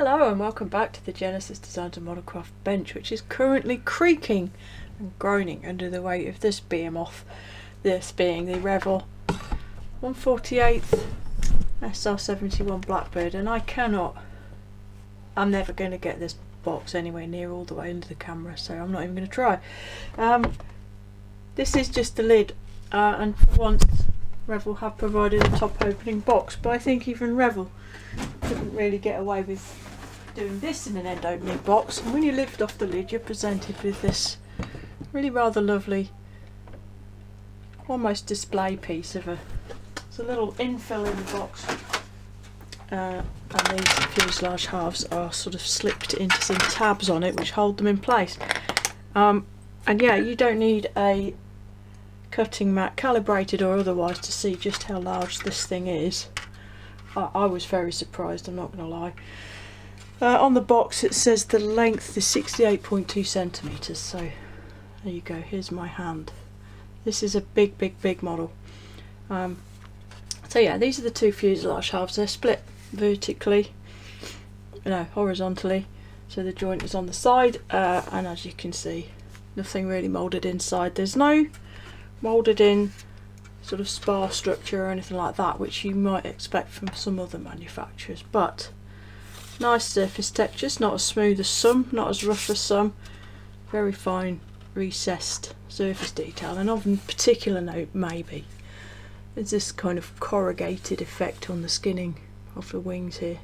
Hello and welcome back to the Genesis Designs and Modelcraft bench, which is currently creaking and groaning under the weight of this behemoth, this being the Revell 1/48th SR-71 Blackbird. And I'm never going to get this box anywhere near all the way under the camera, so I'm not even going to try. This is just the lid, and for once Revell have provided a top opening box, but I think even Revell couldn't really get away with doing this in an end opening box. And when you lift off the lid, you're presented with this really rather lovely, almost display piece of it's a little infill in the box, and these fuselage halves are sort of slipped into some tabs on it which hold them in place. And yeah, you don't need a cutting mat, calibrated or otherwise, to see just how large this thing is. I was very surprised, I'm not going to lie. On the box it says the length is 68.2 centimetres, so there you go, here's my hand. This is a big model. So yeah, these are the two fuselage halves. They're split vertically, horizontally, so the joint is on the side, and as you can see, nothing really moulded inside. There's no moulded in sort of spar structure or anything like that, which you might expect from some other manufacturers, but nice surface textures, not as smooth as some, not as rough as some, very fine recessed surface detail. And of particular note maybe is this kind of corrugated effect on the skinning of the wings here,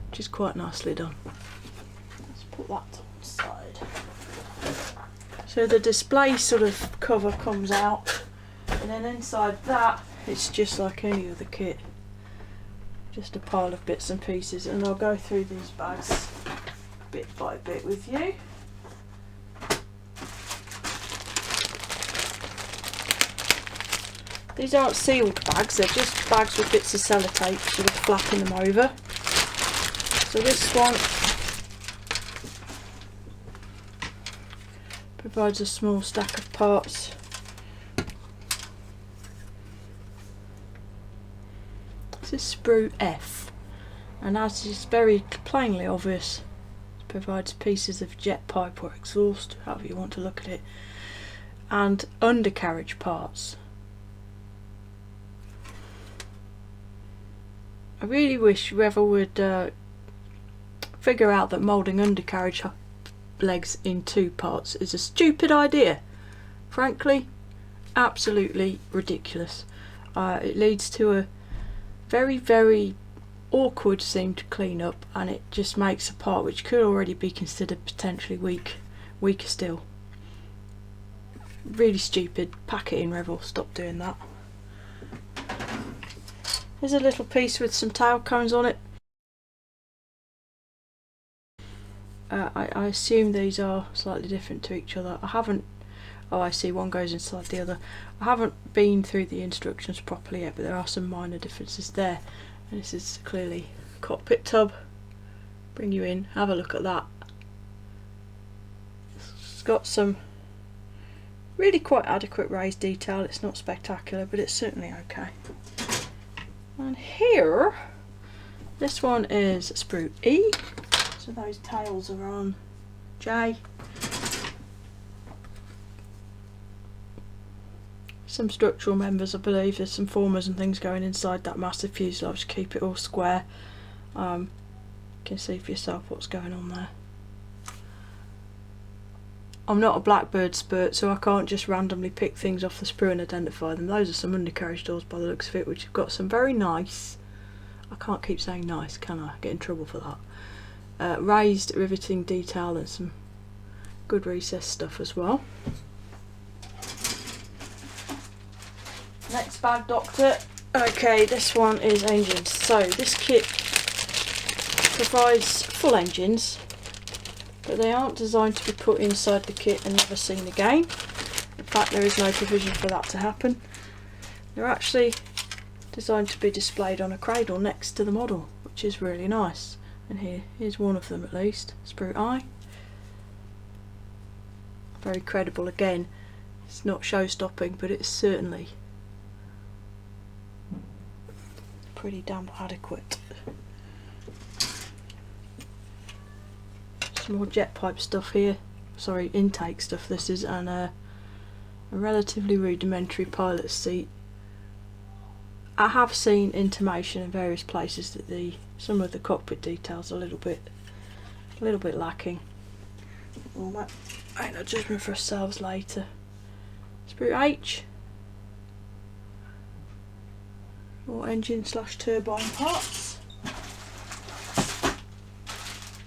which is quite nicely done. Let's put that to one side. So the display sort of cover comes out, and then inside that it's just like any other kit, just a pile of bits and pieces. And I'll go through these bags bit by bit with you. These aren't sealed bags, they're just bags with bits of sellotape sort of flapping them over. So this one provides a small stack of parts. This is Sprue F, and as is very plainly obvious, it provides pieces of jet pipe or exhaust, however you want to look at it, and undercarriage parts. I really wish Revell would figure out that moulding undercarriage legs in two parts is a stupid idea. Frankly, absolutely ridiculous. It leads to a very awkward seam to clean up, and it just makes a part which could already be considered potentially weaker still. Really stupid. Pack it in, Revell, stop doing that. There's a little piece with some tail cones on it. I assume these are slightly different to each other. Oh, I see, one goes inside the other. I haven't been through the instructions properly yet, but there are some minor differences there. And this is clearly a cockpit tub. Bring you in, have a look at that. It's got some really quite adequate raised detail. It's not spectacular, but it's certainly okay. And here, this one is Sprue E. So those tails are on J. Some structural members, I believe. There's some formers and things going inside that massive fuselage to keep it all square. You can see for yourself what's going on there. I'm not a Blackbird spurt, so I can't just randomly pick things off the sprue and identify them. Those are some undercarriage doors by the looks of it, which have got some very nice, I can't keep saying nice, can I? Get in trouble for that. Raised riveting detail and some good recessed stuff as well. Next bag, Doctor. Okay, this one is engines. So this kit provides full engines, but they aren't designed to be put inside the kit and never seen again. In fact, there is no provision for that to happen. They're actually designed to be displayed on a cradle next to the model, which is really nice. And here's one of them at least, Sprue I. Very credible again. It's not show-stopping, but it's certainly pretty damn adequate. some more jet pipe stuff here, sorry, intake stuff this is, and a relatively rudimentary pilot's seat. I have seen intimation in various places that some of the cockpit details are a little bit lacking. Well, that ain't a judgment for ourselves later. Sprue H. More engine / turbine parts.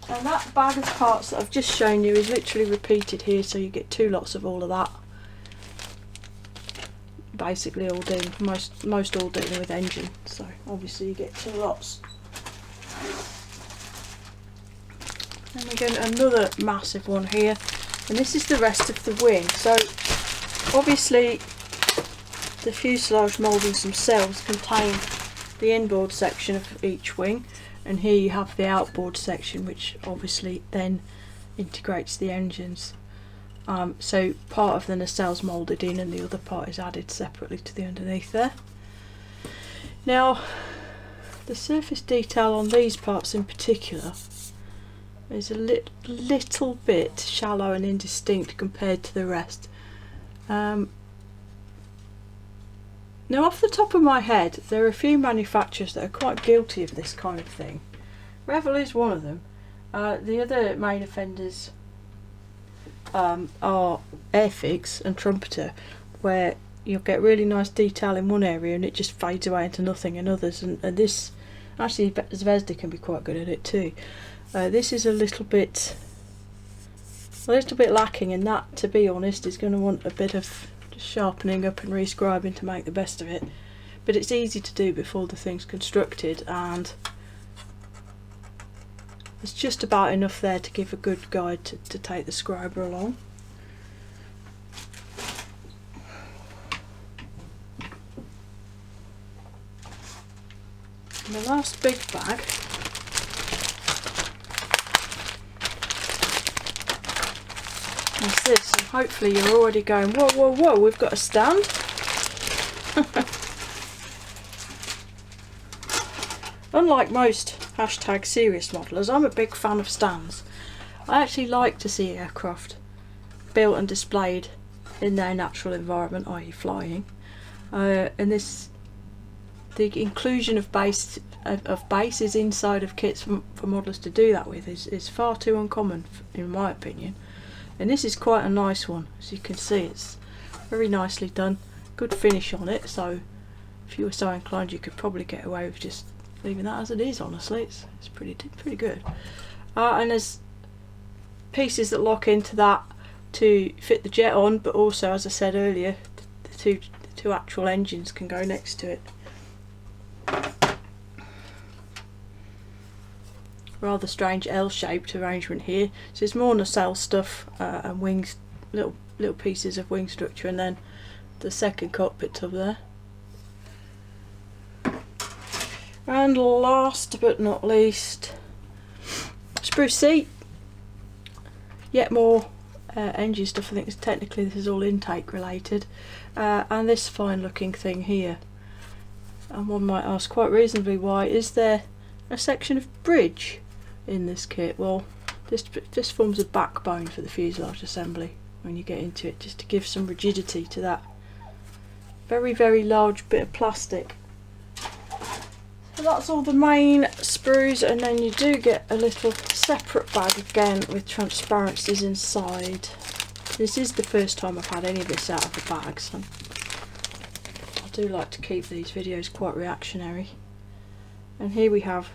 And that bag of parts that I've just shown you is literally repeated here, so you get 2 lots of all of that. Basically all dealing, most all dealing with engine, so obviously you get 2 lots. And again another massive one here, and this is the rest of the wing. So obviously the fuselage mouldings themselves contain the inboard section of each wing, and here you have the outboard section, which obviously then integrates the engines. So part of the nacelle is moulded in and the other part is added separately to the underneath there. Now the surface detail on these parts in particular is a little bit shallow and indistinct compared to the rest. Now off the top of my head, there are a few manufacturers that are quite guilty of this kind of thing. Revell is one of them. The other main offenders are Airfix and Trumpeter, where you'll get really nice detail in one area and it just fades away into nothing in others, and this, actually Zvezda can be quite good at it too. This is a little bit lacking, and that, to be honest, is going to want a bit of just sharpening up and rescribing to make the best of it. But it's easy to do before the thing's constructed, and there's just about enough there to give a good guide to take the scriber along. And the last big bag is this, and hopefully you're already going, whoa, whoa, whoa, we've got a stand. Unlike most #serious modelers, I'm a big fan of stands. I actually like to see aircraft built and displayed in their natural environment, i.e. flying. And the inclusion of bases inside of kits for modellers to do that with is far too uncommon, in my opinion. And this is quite a nice one. As you can see, it's very nicely done, good finish on it, so if you were so inclined you could probably get away with just leaving that as it is. Honestly, it's pretty good. And there's pieces that lock into that to fit the jet on, but also, as I said earlier, the two actual engines can go next to it. Rather strange L-shaped arrangement here. So it's more nacelle stuff and wings, little pieces of wing structure, and then the second cockpit tub there. And last but not least, Sprue seat. Yet more engine stuff. I think technically this is all intake related. And this fine looking thing here. And one might ask quite reasonably, why is there a section of bridge in this kit? Well, this forms a backbone for the fuselage assembly when you get into it, just to give some rigidity to that very, very large bit of plastic. So that's all the main sprues, and then you do get a little separate bag again with transparencies inside. This is the first time I've had any of this out of the bag, so I do like to keep these videos quite reactionary. And here we have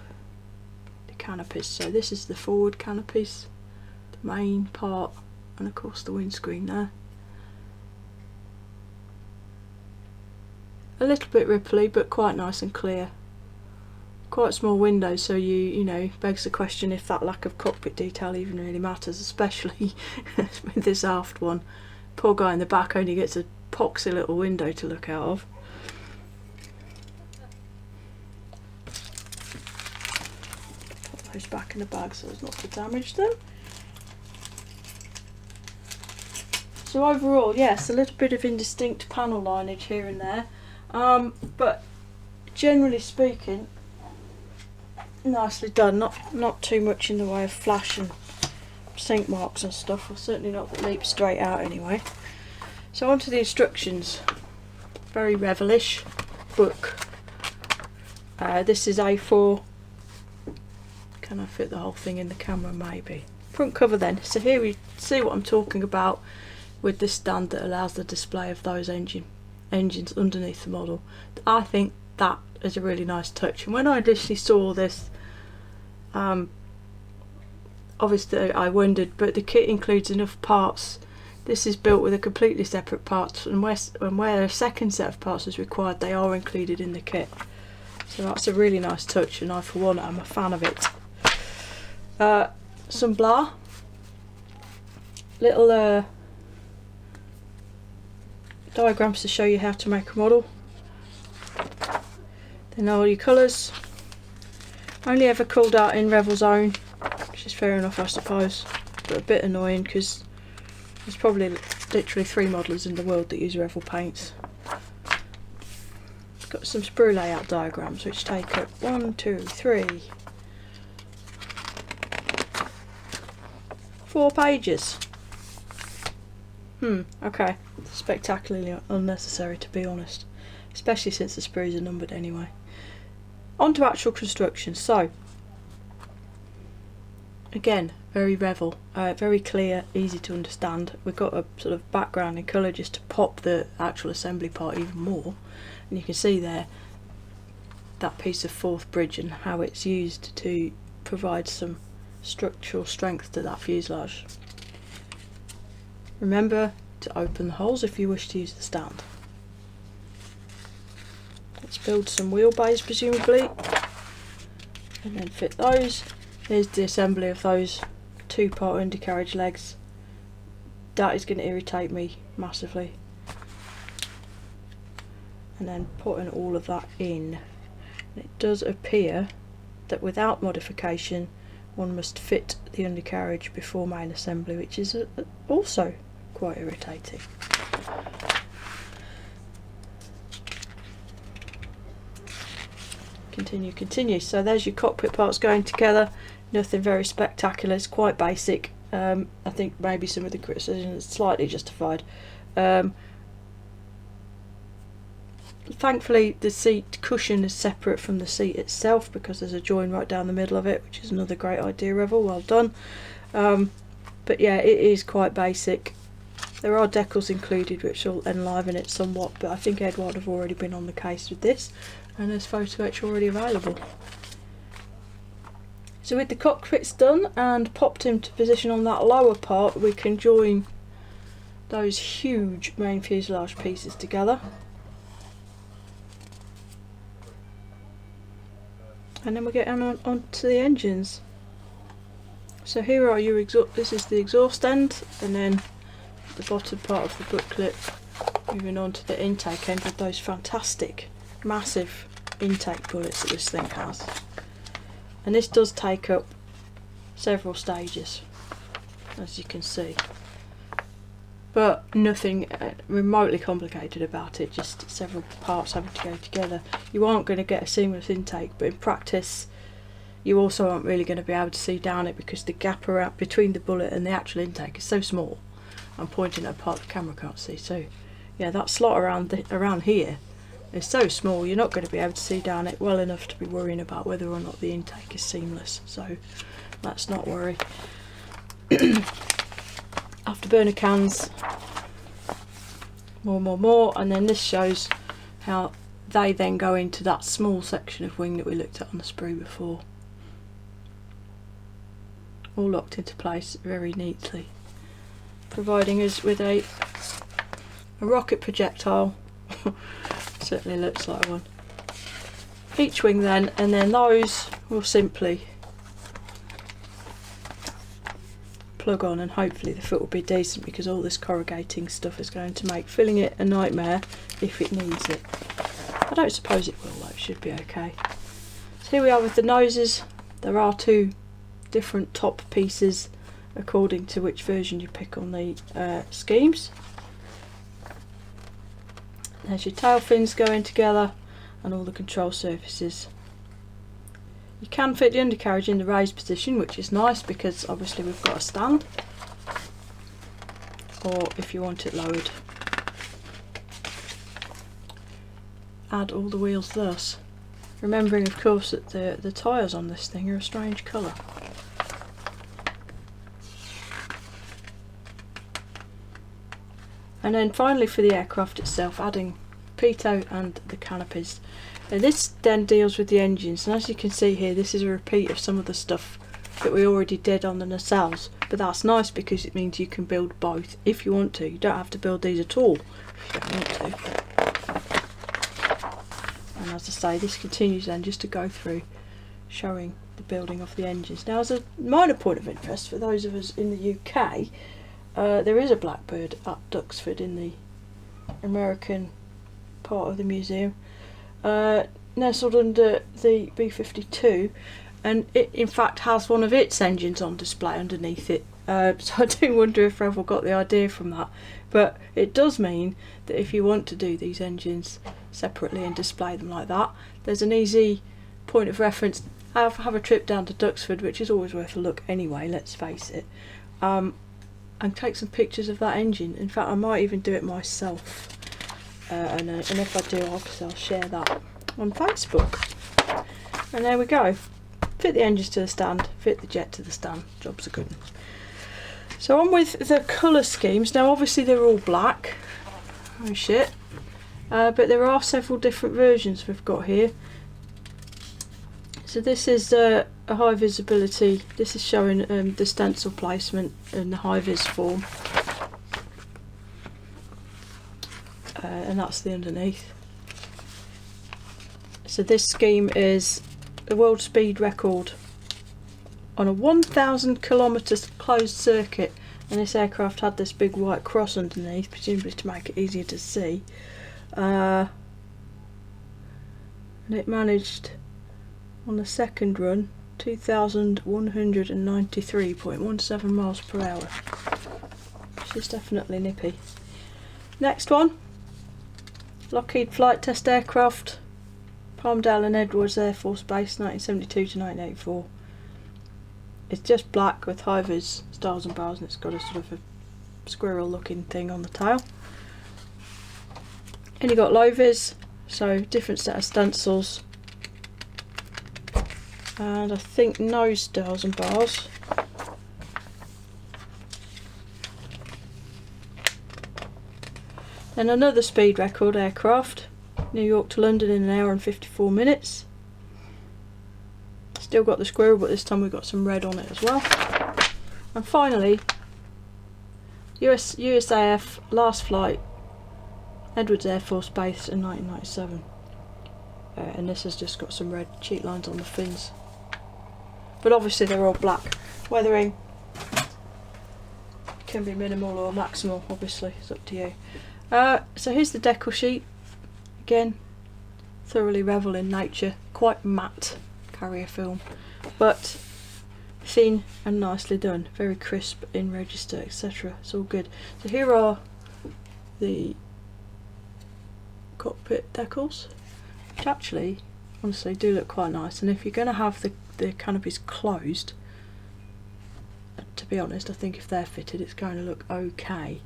the canopies. So this is the forward canopies, the main part, and of course the windscreen there. A little bit ripply, but quite nice and clear. Quite small windows, so you know, begs the question if that lack of cockpit detail even really matters, especially with this aft one. Poor guy in the back only gets a poxy little window to look out of. Put those back in the bag so as not to damage them. So overall, yes, a little bit of indistinct panel lineage here and there, but generally speaking, nicely done. Not too much in the way of flash and sink marks and stuff, or certainly not that leap straight out anyway. So on to the instructions. Very Revell-ish book. This is A4. Can I fit the whole thing in the camera? Maybe. Front cover then. So here we see what I'm talking about with this stand that allows the display of those engines underneath the model. I think that is a really nice touch, and when I initially saw this, obviously I wondered, but the kit includes enough parts. This is built with a completely separate parts, and where a second set of parts is required, they are included in the kit. So that's a really nice touch, and I for one am a fan of it. Some blah, little diagrams to show you how to make a model. Then all your colours. Only ever called out in Revell's own, which is fair enough I suppose, but a bit annoying because there's probably literally 3 modellers in the world that use Revell paints. Got some sprue layout diagrams which take up 1, 2, 3, 4 pages. Okay. Spectacularly unnecessary, to be honest, especially since the sprues are numbered anyway. On to actual construction. So again, very Revell, very clear, easy to understand. We've got a sort of background in colour just to pop the actual assembly part even more, and you can see there that piece of 4th bridge and how it's used to provide some structural strength to that fuselage. Remember to open the holes if you wish to use the stand. Let's build some wheelbays presumably, and then fit those. Here's the assembly of those 2-part undercarriage legs. That is going to irritate me massively. And then putting all of that in. It does appear that without modification one must fit the undercarriage before main assembly, which is also quite irritating. Continue. So there's your cockpit parts going together. Nothing very spectacular, it's quite basic. I think maybe some of the criticism is slightly justified. Thankfully the seat cushion is separate from the seat itself because there's a join right down the middle of it, which is another great idea, Revell, well done. But yeah, it is quite basic. There are decals included which will enliven it somewhat, but I think Edward have already been on the case with this, and there's photo etch already available. So with the cockpits done and popped into position on that lower part, we can join those huge main fuselage pieces together. And then we get on to the engines. So here are your exhaust. This is the exhaust end, and then the bottom part of the booklet, moving on to the intake end with those fantastic, massive intake bullets that this thing has. And this does take up several stages, as you can see, but nothing remotely complicated about it, just several parts having to go together. You aren't going to get a seamless intake, but in practice you also aren't really going to be able to see down it because the gap around between the bullet and the actual intake is so small. I'm pointing at a part the camera can't see, so yeah, that slot around here is so small you're not going to be able to see down it well enough to be worrying about whether or not the intake is seamless, so let's not worry. Afterburner cans, more, and then this shows how they then go into that small section of wing that we looked at on the sprue before, all locked into place very neatly, providing us with a rocket projectile. Certainly looks like one. Each wing then, and then those will simply plug on, and hopefully the foot will be decent because all this corrugating stuff is going to make filling it a nightmare if it needs it. I don't suppose it will though, it should be okay. So here we are with the noses. There are 2 different top pieces according to which version you pick on the schemes. There's your tail fins going together and all the control surfaces. You can fit the undercarriage in the raised position, which is nice because obviously we've got a stand, or if you want it lowered, add all the wheels thus. Remembering of course that the tyres on this thing are a strange colour. And then finally for the aircraft itself, adding pitot and the canopies. Now this then deals with the engines, and as you can see here, this is a repeat of some of the stuff that we already did on the nacelles, but that's nice because it means you can build both if you want to. You don't have to build these at all if you don't want to. And as I say, this continues then just to go through showing the building of the engines. Now, as a minor point of interest for those of us in the UK, there is a Blackbird at Duxford in the American part of the museum, nestled under the B-52, and it in fact has one of its engines on display underneath it. So I do wonder if Revell got the idea from that, but it does mean that if you want to do these engines separately and display them like that, there's an easy point of reference. Have a trip down to Duxford, which is always worth a look anyway, let's face it, and take some pictures of that engine. In fact, I might even do it myself, and if I do, obviously I'll share that on Facebook. And there we go, fit the engines to the stand, fit the jet to the stand, job's a good one. So on with the colour schemes. Now obviously they're all black, oh shit, but there are several different versions we've got here. So this is a high visibility, this is showing the stencil placement in the high vis form, and that's the underneath. So this scheme is the world speed record on a 1,000 kilometres closed circuit, and this aircraft had this big white cross underneath, presumably to make it easier to see, and it managed on the second run 2,193.17 miles per hour, which is definitely nippy. Next one, Lockheed Flight Test Aircraft, Palmdale and Edwards Air Force Base, 1972 to 1984. It's just black with high vis stars and bars, and it's got a sort of a squirrel looking thing on the tail. And you got low vis, so different set of stencils, and I think no stars and bars. Then another speed record aircraft, New York to London in 1 hour and 54 minutes. Still got the squirrel, but this time we've got some red on it as well. And finally, USAF last flight, Edwards Air Force Base in 1997. And this has just got some red cheat lines on the fins. But obviously they're all black. Weathering can be minimal or maximal, obviously, it's up to you. So here's the decal sheet. Again, thoroughly Revell in nature, quite matte carrier film, but thin and nicely done, very crisp in register, etc. It's all good. So here are the cockpit decals, which actually, honestly, do look quite nice. And if you're going to have the canopies closed, to be honest, I think if they're fitted, it's going to look okay.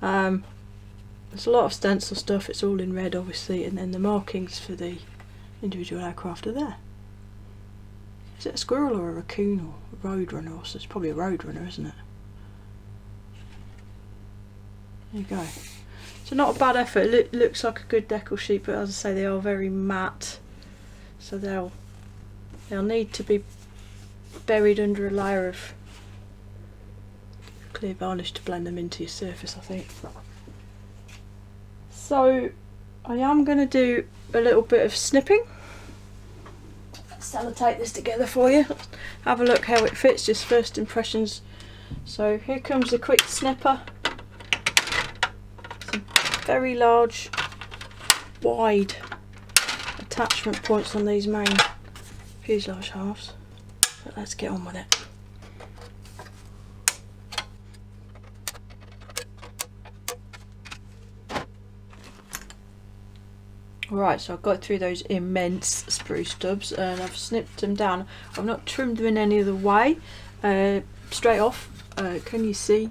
There's a lot of stencil stuff, it's all in red obviously, and then the markings for the individual aircraft are there. Is it a squirrel or a raccoon or a roadrunner? Also, it's probably a roadrunner, isn't it? There you go. So not a bad effort. It looks like a good decal sheet, but as I say, they are very matte, so they'll need to be buried under a layer of clear varnish to blend them into your surface, I think. So I am going to do a little bit of snipping. Sellotape this together for you. Have a look how it fits, just first impressions. So here comes the quick snipper. Some very large, wide attachment points on these main fuselage halves. But let's get on with it. Right, so I've got through those immense sprue stubs and I've snipped them down. I've not trimmed them in any other way. Straight off, can you see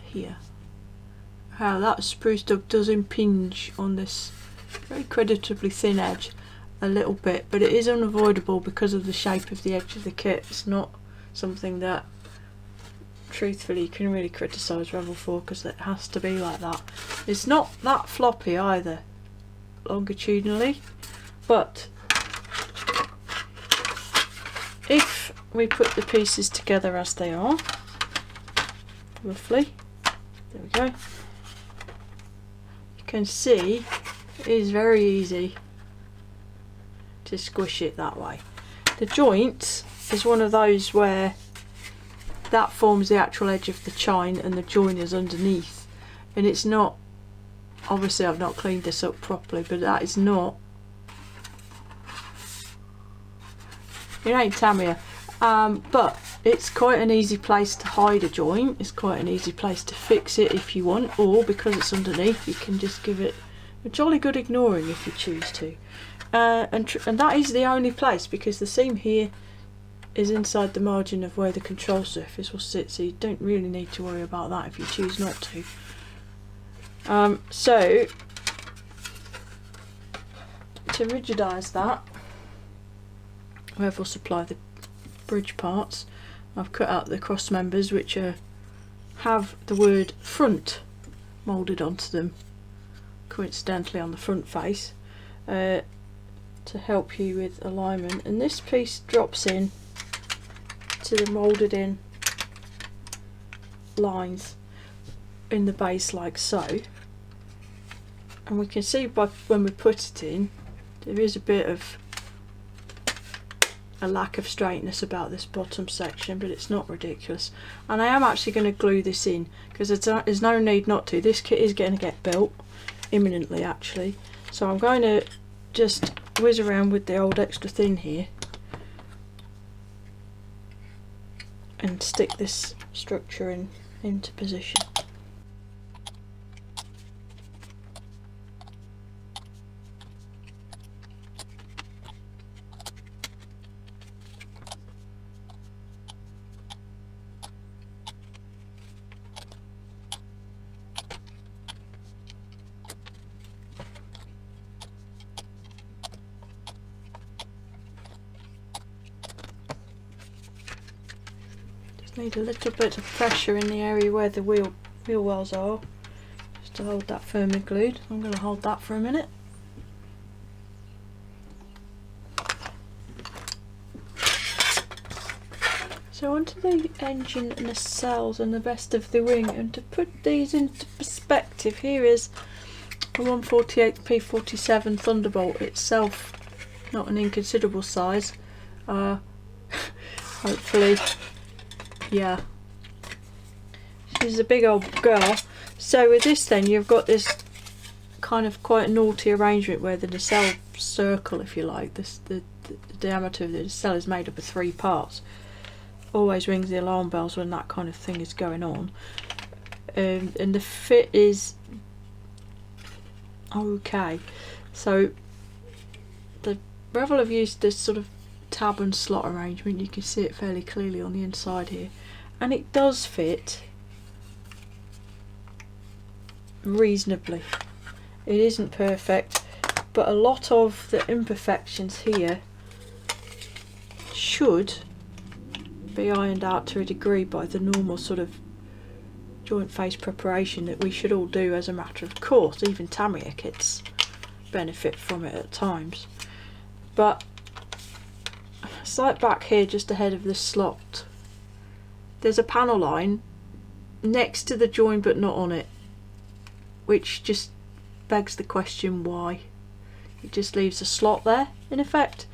here how that sprue stub does impinge on this very creditably thin edge a little bit, but it is unavoidable because of the shape of the edge of the kit. It's not something that truthfully you can really criticise Revell for, because it has to be like that. It's not that floppy either longitudinally, but if we put the pieces together as they are, roughly, there we go, you can see it is very easy to squish it that way. The joint is one of those where that forms the actual edge of the chine and the join is underneath, and it's not, obviously I've not cleaned this up properly, but that is not, it ain't Tamiya, but it's quite an easy place to hide a joint. It's quite an easy place to fix it if you want, or because it's underneath you can just give it a jolly good ignoring if you choose to, and that is the only place, because the seam here is inside the margin of where the control surface will sit, so you don't really need to worry about that if you choose not to. So to rigidise that, Revell supply the bridge parts. I've cut out the cross members which have the word front moulded onto them, coincidentally on the front face, to help you with alignment, and this piece drops in to the moulded in lines in the base like so, and we can see by when we put it in there is a bit of a lack of straightness about this bottom section, but it's not ridiculous. And I am actually going to glue this in because there's no need not to. This kit is going to get built imminently actually, so I'm going to just whiz around with the old extra thin here and stick this structure into position. Need a little bit of pressure in the area where the wheel wells are, just to hold that firmly glued. I'm going to hold that for a minute. So onto the engine nacelles and the rest of the wing, and to put these into perspective, here is a 1/48 P47 Thunderbolt itself, not an inconsiderable size. Hopefully, yeah, she's a big old girl. So with this then you've got this kind of quite naughty arrangement where the nacelle circle, if you like, the diameter of the nacelle is made up of 3 parts. Always rings the alarm bells when that kind of thing is going on. And the fit is okay. So the Revell have used this sort of tab and slot arrangement. You can see it fairly clearly on the inside here, and it does fit reasonably. It isn't perfect, but a lot of the imperfections here should be ironed out to a degree by the normal sort of joint face preparation that we should all do as a matter of course. Even Tamiya kits benefit from it at times. But it's like back here just ahead of this slot, there's a panel line next to the join but not on it, which just begs the question why. It just leaves a slot there in effect.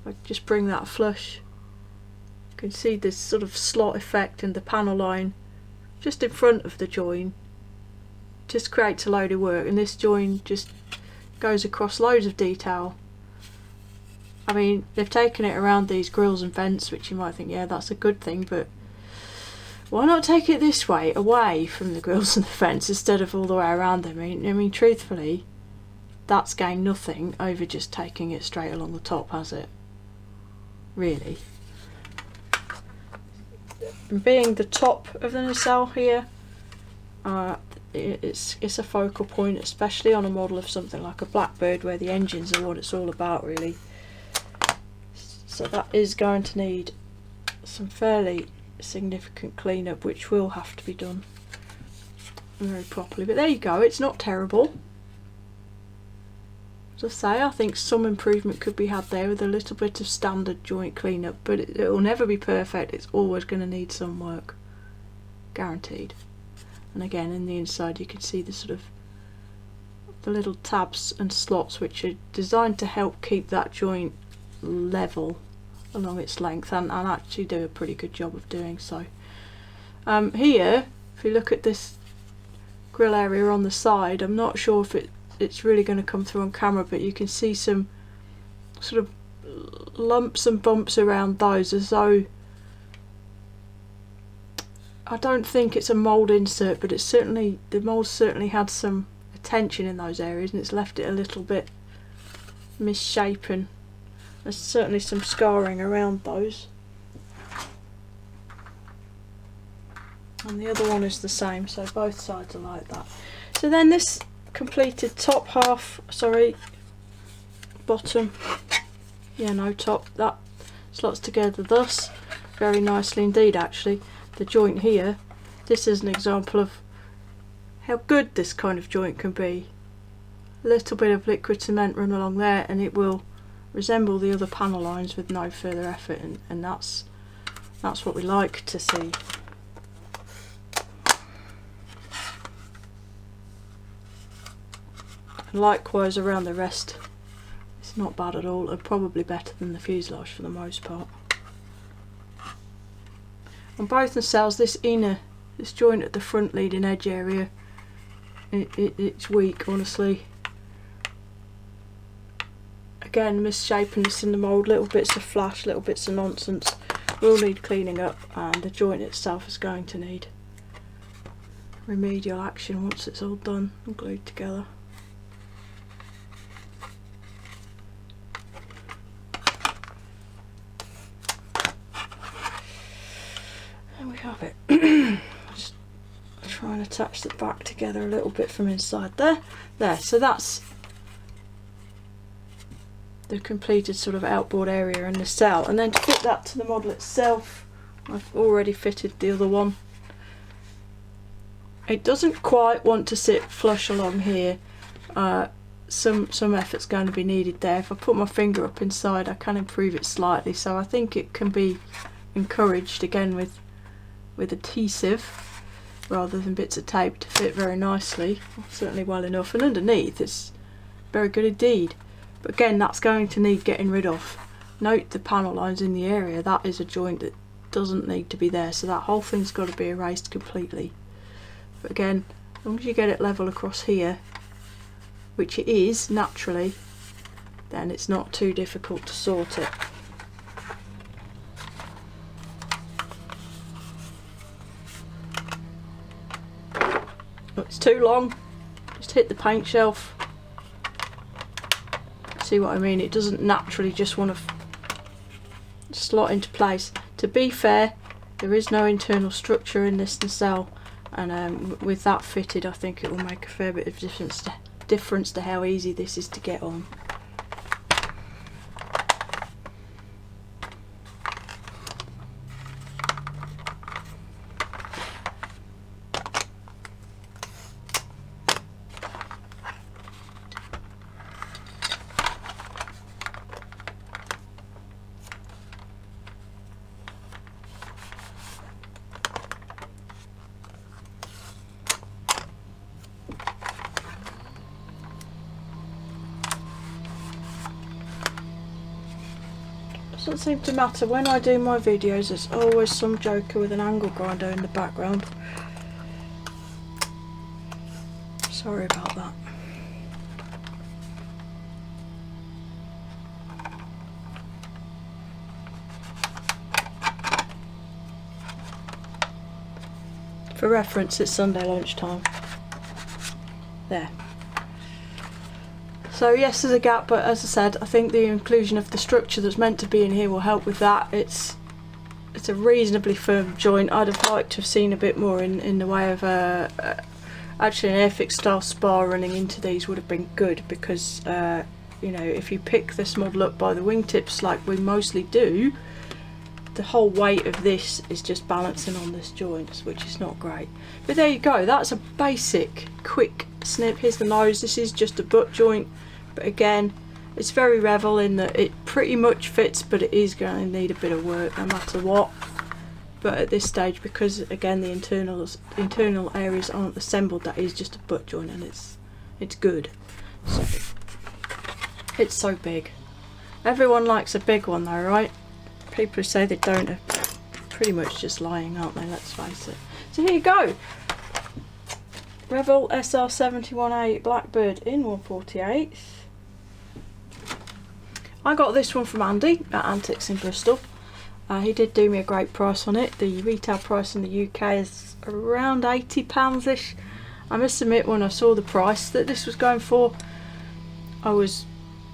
If I just bring that flush, you can see this sort of slot effect, and the panel line just in front of the join just creates a load of work, and this join just goes across loads of detail. I mean, they've taken it around these grills and vents, which you might think, yeah, that's a good thing, but why not take it this way, away from the grills and the vents, instead of all the way around them? I mean, truthfully, that's gained nothing over just taking it straight along the top, has it? Really. And being the top of the nacelle here, it's a focal point, especially on a model of something like a Blackbird where the engines are what it's all about really. So that is going to need some fairly significant cleanup, which will have to be done very properly. But there you go, it's not terrible. As I say, I think some improvement could be had there with a little bit of standard joint cleanup, but it will never be perfect. It's always going to need some work, guaranteed. And again, in the inside you can see the sort of the little tabs and slots which are designed to help keep that joint level along its length, and actually do a pretty good job of doing so. Here, if you look at this grill area on the side, I'm not sure if it's really going to come through on camera, but you can see some sort of lumps and bumps around those, as though, I don't think it's a mould insert, but it's certainly, the mould certainly had some attention in those areas and it's left it a little bit misshapen. There's certainly some scarring around those. And the other one is the same, so both sides are like that. So then this completed top half, sorry, bottom, yeah, no, top, that slots together thus very nicely indeed. Actually, the joint here, this is an example of how good this kind of joint can be. A little bit of liquid cement run along there and it will resemble the other panel lines with no further effort, and that's what we like to see. Likewise around the rest, it's not bad at all, and probably better than the fuselage for the most part. On both nacelles, this joint at the front leading edge area, it's weak, honestly. Again, misshapenness in the mould, little bits of flash, little bits of nonsense, will need cleaning up, and the joint itself is going to need remedial action once it's all done and glued together. There we have it. Just try and attach the back together a little bit from inside there. So that's the completed sort of outboard area and nacelle, and then to fit that to the model itself, I've already fitted the other one. It doesn't quite want to sit flush along here. Some effort's going to be needed there. If I put my finger up inside, I can improve it slightly, so I think it can be encouraged again with adhesive rather than bits of tape to fit very nicely, certainly well enough, and underneath it's very good indeed. But again, that's going to need getting rid of. Note the panel lines in the area, that is a joint that doesn't need to be there, so that whole thing's got to be erased completely. But again, as long as you get it level across here, which it is naturally, then it's not too difficult to sort it. Oh, it's too long, just hit the paint shelf. See what I mean? It doesn't naturally just want to slot into place. To be fair, there is no internal structure in this nacelle, and with that fitted, I think it will make a fair bit of difference to how easy this is to get on. Doesn't seem to matter. When I do my videos, there's always some joker with an angle grinder in the background. Sorry about that. For reference, it's Sunday lunchtime. There. So yes, there's a gap, but as I said, I think the inclusion of the structure that's meant to be in here will help with that. It's a reasonably firm joint. I'd have liked to have seen a bit more in the way of actually an Airfix style spar running into these would have been good, because you know, if you pick this model up by the wingtips like we mostly do, the whole weight of this is just balancing on this joint, which is not great. But there you go, that's a basic quick snip. Here's the nose. This is just a butt joint, but again, it's very Revell in that it pretty much fits, but it is going to need a bit of work no matter what. But at this stage, because again the internal areas aren't assembled, that is just a butt joint, and it's good. So it's so big. Everyone likes a big one though, right? People who say they don't are pretty much just lying, aren't they? Let's face it. So here you go. Revell SR-71A Blackbird in 1/48. I got this one from Andy at Antics in Bristol. He did do me a great price on it. The retail price in the UK is around £80-ish. I must admit, when I saw the price that this was going for, I was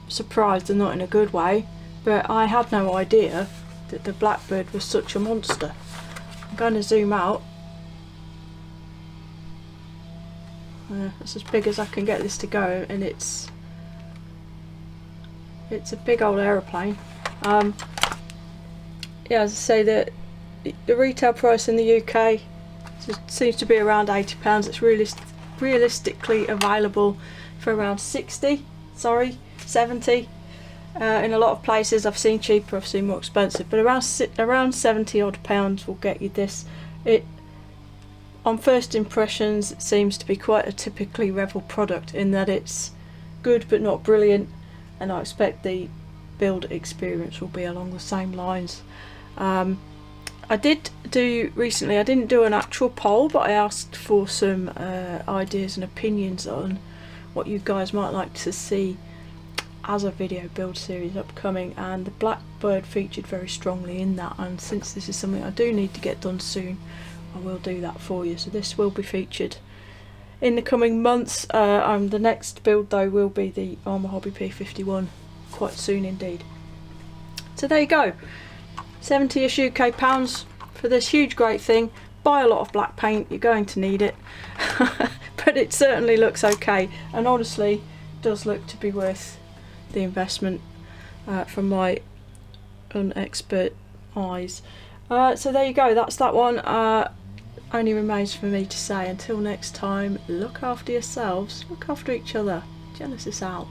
surprised, and not in a good way, but I had no idea that the Blackbird was such a monster. I'm going to zoom out. That's as big as I can get this to go, and it's a big old aeroplane. Yeah, as I say, the retail price in the UK seems to be around £80. It's realistically available for around 70. In a lot of places I've seen cheaper, I've seen more expensive, but around 70 odd pounds will get you this. It, on first impressions, it seems to be quite a typically Revell product in that it's good but not brilliant, and I expect the build experience will be along the same lines. I did do recently, I didn't do an actual poll, but I asked for some ideas and opinions on what you guys might like to see as a video build series upcoming, and the Blackbird featured very strongly in that, and since this is something I do need to get done soon, I will do that for you. So this will be featured in the coming months. The next build though will be the Armour Hobby P51 quite soon indeed. So there you go, 70-ish UK pounds for this huge great thing. Buy a lot of black paint, you're going to need it, but it certainly looks okay, and honestly does look to be worth the investment from my unexpert eyes. So there you go, that's that one. Only remains for me to say, until next time, look after yourselves, look after each other. Genesis out.